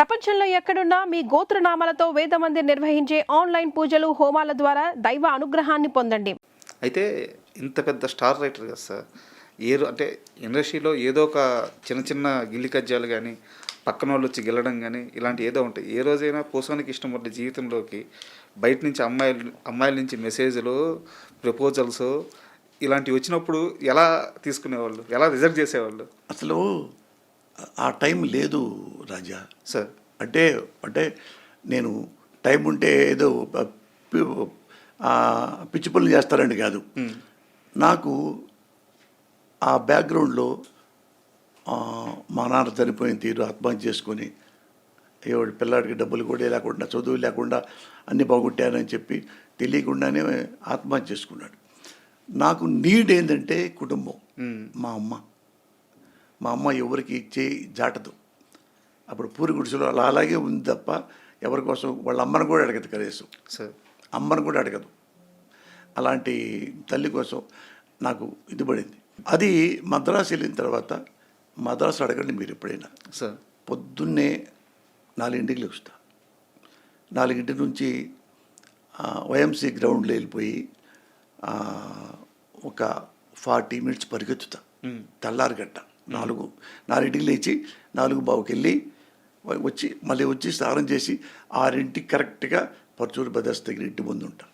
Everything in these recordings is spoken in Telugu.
ప్రపంచంలో ఎక్కడున్నా మీ గోత్రనామాలతో వేదమందిర్ నిర్వహించే ఆన్లైన్ పూజలు హోమాల ద్వారా దైవ అనుగ్రహాన్ని పొందండి. అయితే ఇంత పెద్ద స్టార్ రైటర్ కదా సార్. అంటే ఇండస్ట్రీలో ఏదో ఒక చిన్న చిన్న గిల్లి కజ్జాలు కానీ, పక్కన వాళ్ళు వచ్చి గెలడం కానీ ఇలాంటి ఏదో ఉంటాయి. ఏ రోజైనా పోసానికి ఇష్టం పడ్డ జీవితంలోకి బయట నుంచి అమ్మాయిల నుంచి మెసేజ్లు, ప్రపోజల్స్ ఇలాంటివి వచ్చినప్పుడు ఎలా తీసుకునేవాళ్ళు, ఎలా రిజెక్ట్ చేసేవాళ్ళు? అసలు ఆ టైం లేదు రాజా సార్. అంటే అంటే నేను టైం ఉంటే ఏదో పిచ్చి పనులు చేస్తారని కాదు. నాకు ఆ బ్యాక్గ్రౌండ్లో మా నాన్న చనిపోయిన తీరు ఆత్మహత్య చేసుకొని ఎవడి పిల్లాడికి డబ్బులు కూడా లేకుండా, చదువు లేకుండా అన్నీ బాగుంటానని చెప్పి తెలియకుండానే ఆత్మహత్య చేసుకున్నాడు. నాకు నీడ్ ఏంటంటే కుటుంబం. మా అమ్మ ఎవరికి చేయి జాటదు. అప్పుడు పూరి గుడిసెలో అలాగే ఉంది తప్ప ఎవరి కోసం వాళ్ళ అమ్మను కూడా అడగదు కనీసం. అమ్మను కూడా అడగదు. అలాంటి తల్లి కోసం నాకు ఇది పడింది. అది మద్రాసు వెళ్ళిన తర్వాత, మద్రాసు అడగండి మీరు ఎప్పుడైనా సార్, పొద్దున్నే 4ంటికి లేచుతా. 4 నుంచి వైఎంసీ గ్రౌండ్లో వెళ్ళిపోయి ఒక 40 మినిట్స్ పరిగెత్తుతా. తెల్లారిగట్ట 4ంటికి లేచి 4:15కి వెళ్ళి మళ్ళీ వచ్చి స్నానం చేసి 6ంటికి కరెక్ట్గా పర్చూరు బ్రదర్స్ దగ్గర ఇంటి ముందు ఉంటాను.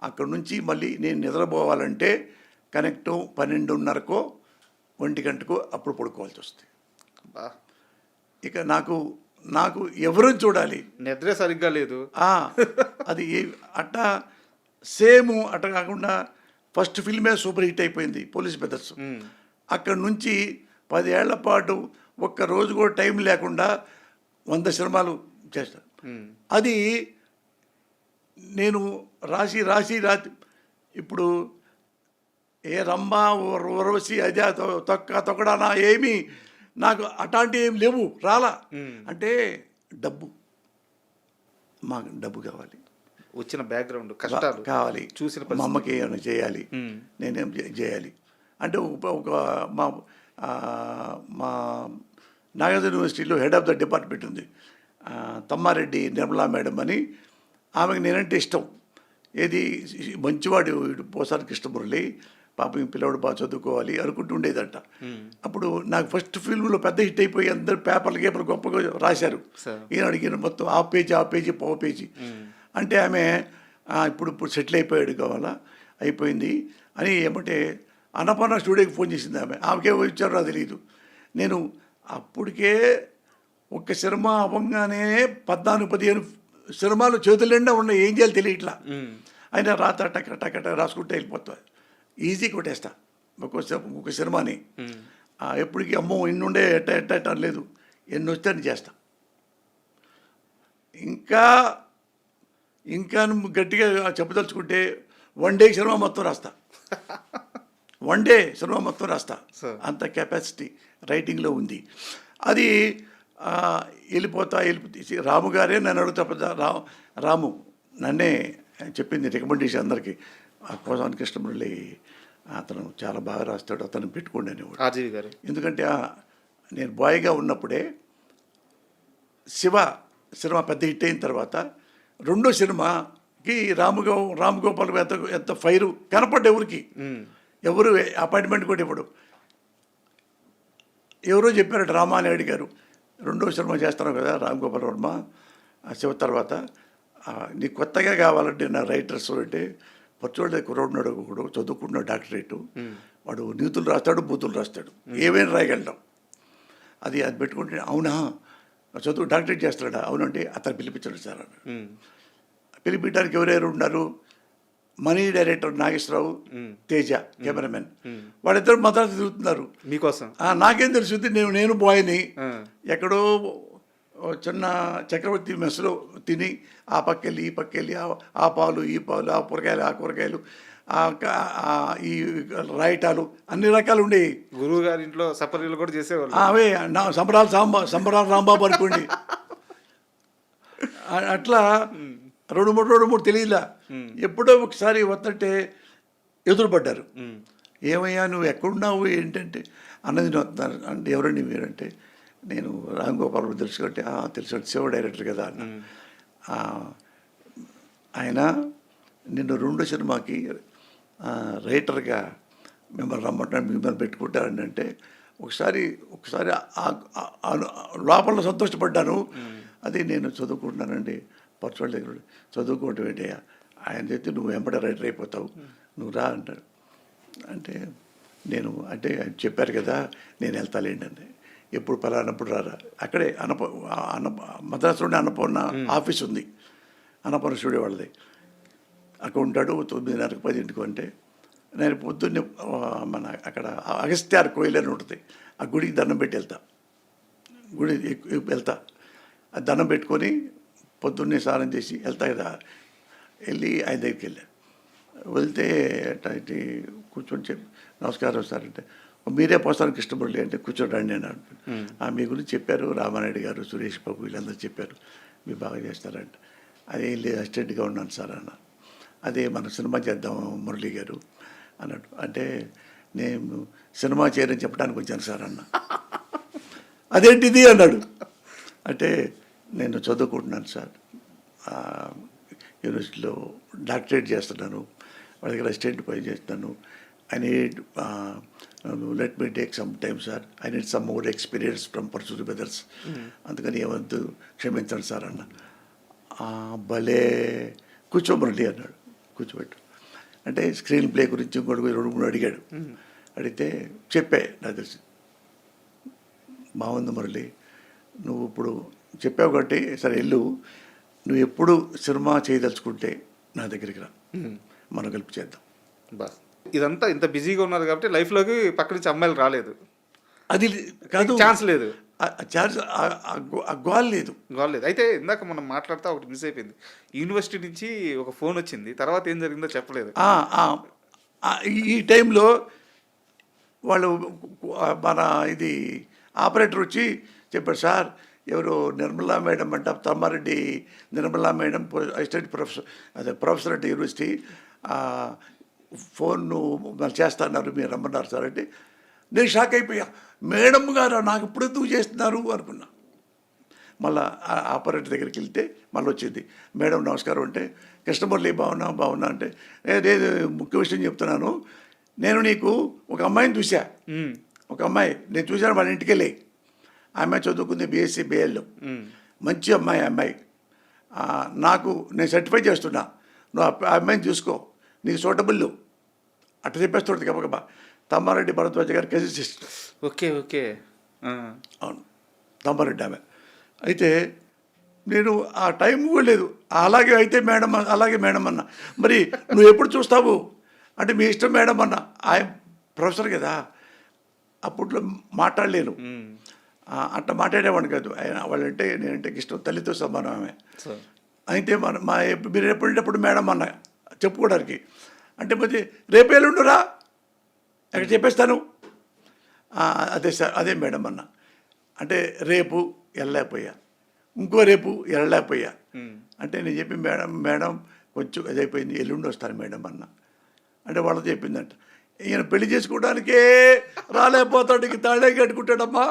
అక్కడ నుంచి మళ్ళీ నేను నిద్రపోవాలంటే కనెక్టం 12:30కో 1 అప్పుడు పడుకోవాల్సి వస్తుంది. ఇక నాకు ఎవరు చూడాలి, నిద్ర సరిగ్గా లేదు. అది అట్టా సేమ్ అట్ట కాకుండా ఫస్ట్ ఫిల్మే సూపర్ హిట్ అయిపోయింది పోలీస్ బ్రదర్స్. అక్కడ నుంచి 10 ఏళ్ల పాటు ఒక్కరోజు కూడా టైం లేకుండా 100 సినిమాలు చేస్తాను. అది నేను రాసి ఇప్పుడు ఏ రంభ ఉర్వశి అదే తొక్కడానా ఏమీ నాకు అట్లాంటి ఏమి లేవు, రాలా. అంటే మాకు డబ్బు కావాలి, వచ్చిన బ్యాక్గ్రౌండ్ కష్టాలు కావాలి, చూసిన మా అమ్మకి ఏమైనా చేయాలి, నేనేం చేయాలి అంటే ఒక మా నాగార్జున యూనివర్సిటీలో హెడ్ ఆఫ్ ద డిపార్ట్మెంట్ ఉంది, తమ్మారెడ్డి నిర్మలా మేడం అని. ఆమెకు నేనంటే ఇష్టం. ఏది మంచివాడు పోసాని కృష్ణమురళి, పాపం పిల్లవాడు బాగా చదువుకోవాలి అనుకుంటూ ఉండేదంట. అప్పుడు నాకు ఫస్ట్ ఫిల్మ్లో పెద్ద హిట్ అయిపోయి అందరు పేపర్లు గొప్పగా రాశారు. ఈయన మొత్తం ఆ పేజీ పావు పేజీ అంటే ఆమె ఇప్పుడు సెటిల్ అయిపోయాడు కావాలా, అయిపోయింది అని ఏమంటే అన్నపూర్ణ స్టూడియోకి ఫోన్ చేసింది. ఆమెకే వచ్చారో అది తెలియదు. నేను అప్పటికే ఒక్క సినిమా అవ్వగానే 14-15 సినిమాలు చేతుల నిండా ఉన్నాయి, ఏం చేయాలి తెలియట్లా. అయినా రాత టక రాసుకుంటే వెళ్ళిపోతా, ఈజీ కొట్టేస్తా ఒక సినిమాని. ఎప్పటికీ అమ్మో ఇన్నుండే ఎట్ట లేదు, ఎన్ని వస్తే అని చేస్తా. ఇంకా గట్టిగా చెప్పదలుచుకుంటే 1 డే సినిమా మొత్తం రాస్తా. 1 డే సినిమా మొత్తం రాస్తా. అంత కెపాసిటీ రైటింగ్లో ఉంది. అది వెళ్ళిపోతా. రాము గారే నన్ను అడుగుతా, రాము నన్నే చెప్పింది రికమెండేషన్ అందరికీ, పోసాని కృష్ణమురళి అతను చాలా బాగా రాస్తాడు, అతను పెట్టుకోండి అనేవాడు ఆర్జీవి గారు. ఎందుకంటే నేను బాయ్గా ఉన్నప్పుడే శివ సినిమా పెద్ద హిట్ అయిన తర్వాత 2వ సినిమాకి రామ్ గోపాల్ ఎంత ఫైరు కనపడ్డ ఎవరు అపాయింట్మెంట్ కూడా ఇవ్వడు. ఎవరో చెప్పారట రామానాయుడు గారు, 2వ సినిమా చేస్తున్నావు కదా రామ్ గోపాల్ వర్మ శివ తర్వాత, నీకు కొత్తగా కావాలంటే నా రైటర్స్ అంటే పచ్చోళ్ళ కుర్రోడున్నాడు, ఒకడు చదువుకుంటున్నాడు డాక్టరేటు, వాడు నీతులు రాస్తాడు, బూతులు రాస్తాడు, ఏమైనా రాయగలడం. అది పెట్టుకుంటే అవునా చదువు డాక్టరేట్ చేస్తాడా, అవునంటే అతను పిలిపించాడు సార్ అని. పిలిపించడానికి ఎవరెవరు ఉన్నారు, మనీ డైరెక్టర్ నాగేశ్వరరావు, తేజ కెమెరామెన్, వాళ్ళిద్దరు మద్రాసు తిరుగుతున్నారు మీకోసం. నాకేం తెలుసుంది, నేను బాయ్ని ఎక్కడో చిన్న చక్రవర్తి మెస్సులో తిని ఆ పక్కెళ్ళి ఈ పక్కెళ్ళి ఆ పాలు ఈ పాలు, ఆ కూరగాయలు ఈ రాయటాలు అన్ని రకాలు ఉండేవి. గురువు గారి ఇంట్లో సపరీలు కూడా చేసేవాళ్ళు. అవే సంబరాలు రాంబాబు అనుకోండి. అట్లా 2-3 తెలియలా. ఎప్పుడో ఒకసారి వస్తుంటే ఎదురుపడ్డారు. ఏమయ్యా నువ్వు ఎక్కడున్నావు ఏంటంటే అన్నది వస్తున్నారు అంటే ఎవరండి మీరంటే నేను రామ్ గోపాల్ తెలుసు కాబట్టి తెలుసు శివ డైరెక్టర్ కదా అన్న. ఆ, ఆయన నిన్ను 2 సినిమాకి రైటర్గా మిమ్మల్ని రమ్మంటాను, మిమ్మల్ని పెట్టుకుంటారని అంటే ఒకసారి లోపల సంతోషపడ్డాను. అది నేను చదువుకుంటున్నానండి పర్చువల్ దగ్గర. చదువుకోవటం ఏంటయ్యా, ఆయన చెప్తే నువ్వు వెంబడే రైటర్ అయిపోతావు, నువ్వు రా అంటాడు. అంటే అంటే ఆయన చెప్పారు కదా నేను వెళ్తాలేండి అండి, ఎప్పుడు పలానప్పుడు రారా. అక్కడే మద్రాసులోనే అన్నపూర్ణ ఆఫీస్ ఉంది, అన్నపూర్ణ స్టూడియో వాళ్ళది. అక్కడ ఉంటాడు 9:30 10 అంటే నేను పొద్దున్నే మన అక్కడ అగస్త్యార్ కోయిల్ అని ఉంటుంది, ఆ గుడికి దండం పెట్టి వెళ్తా. ఆ దండం పెట్టుకొని పొద్దున్నే స్నానం చేసి వెళ్తా కదా. వెళ్ళి ఆయన దగ్గరికి వెళ్తే ఇటు కూర్చొని చెప్పి నమస్కారం సార్ అంటే, మీరే పోస్తాను కృష్ణమురళి అంటే కూర్చోండి అని అంటాను. మీ గురించి చెప్పారు, రామానాయుడు గారు, సురేష్ బాబు వీళ్ళందరూ చెప్పారు మీరు బాగా చేస్తారంట. అదే అసిస్టెంట్గా ఉన్నాను సార్ అన్న. అదే మన సినిమా చేద్దాం మురళి గారు అన్నట్టు. అంటే నేను సినిమా చేయరని చెప్పడానికి వచ్చాను సార్ అన్న. అదేంటిది అన్నాడు. అంటే నేను చదువుకుంటున్నాను సార్, యూనివర్సిటీలో డాక్టరేట్ చేస్తున్నాను, వాళ్ళ దగ్గర అసిస్టెంట్ పని చేస్తున్నాను. I need let me take some time sir, I need some more experience from Parsuri brothers, అందుకని ఏమంతు క్షమించండి సార్ అన్న. భలే కూర్చోమరండి అన్నాడు. కూర్చోబెట్టు అంటే స్క్రీన్ ప్లే గురించి ఇంకోటి 2-3 అడిగాడు. అడిగితే చెప్పే నాకు తెలిసి బాగుంది మురళి, నువ్వు ఇప్పుడు చెప్పావు కాబట్టి సరే వెళ్ళు, నువ్వు ఎప్పుడు సినిమా చేయదలుచుకుంటే నా దగ్గరికి రా, మనం కలిపి చేద్దాం. బస్ ఇదంతా ఇంత బిజీగా ఉన్నారు కాబట్టి లైఫ్లోకి పక్క నుంచి అమ్మాయిలు రాలేదు, అది కాదు, ఛాన్స్ లేదు, ఛాన్స్ గోల్ లేదు. అయితే ఇందాక మనం మాట్లాడుతూ ఒకటి మిస్ అయిపోయింది. యూనివర్సిటీ నుంచి ఒక ఫోన్ వచ్చింది, తర్వాత ఏం జరిగిందో చెప్పలేదు. ఈ టైంలో వాళ్ళు మన ఇది ఆపరేటర్ వచ్చి చెప్పాడు, సార్ ఎవరు నిర్మలా మేడం అంట, Tammareddy Nirmala madam assistant professor అంటే యూనివర్సిటీ, ఫోన్ చేస్తున్నారు మీరు రమ్మన్నారు సార్ అంటే నేను షాక్ అయిపోయా. మేడం గారు నాకు ఇప్పుడు ఎందుకు చేస్తున్నారు అనుకున్నా. మళ్ళీ ఆపరేటర్ దగ్గరికి వెళ్తే మళ్ళీ వచ్చింది, మేడం నమస్కారం అంటే, కృష్ణమురళి బాగున్నా అంటే, లేదు ముఖ్య విషయం చెప్తున్నాను, నేను నీకు ఒక అమ్మాయిని చూసా, ఒక అమ్మాయి నేను చూశాను, వాళ్ళ ఇంటికి వెళ్ళి ఆ అమ్మాయి చదువుకుంది బీఎస్సీ బిఎల్లో, మంచి అమ్మాయి నాకు నేను సర్టిఫై చేస్తున్నా, నువ్వు ఆ అమ్మాయిని చూసుకో, నీకు సూటబుల్ అట్లా చెప్పేస్తుంది గబగబా. తమ్మారెడ్డి భరద్వాజ గారి కజిన్ సిస్టర్. ఓకే అవును, తమ్మారెడ్డి ఆమె. అయితే నేను ఆ టైం కూడా లేదు, అలాగే అయితే మేడం అలాగే మేడం అన్న, మరి నువ్వు ఎప్పుడు చూస్తావు అంటే మీ ఇష్టం మేడం అన్న. ఆయన ప్రొఫెసర్ కదా, అప్పట్లో మాట్లాడలేను, అట్లా మాట్లాడేవాడిని కాదు. ఆయన వాళ్ళంటే నేనంటే ఇష్టం, తల్లితో సమానం ఆమె. అయితే మీరు ఎప్పుడేటప్పుడు మేడం అన్న చెప్పుకోవడానికి అంటే, మరి రేపు ఎల్లుండురా ఎక్కడ చెప్పేస్తాను, అదే సార్ అదే మేడం అన్న. అంటే రేపు వెళ్ళలేకపోయా, ఇంకో రేపు వెళ్ళలేకపోయా అంటే నేను చెప్పి మేడం కొంచెం అదైపోయింది, ఎల్లుండి వస్తాను మేడం అన్న. అంటే వాళ్ళతో చెప్పిందంట, ఈయన పెళ్లి చేసుకోవడానికే రాలేకపోతాడు, తాళే కట్టుకుంటాడమ్మా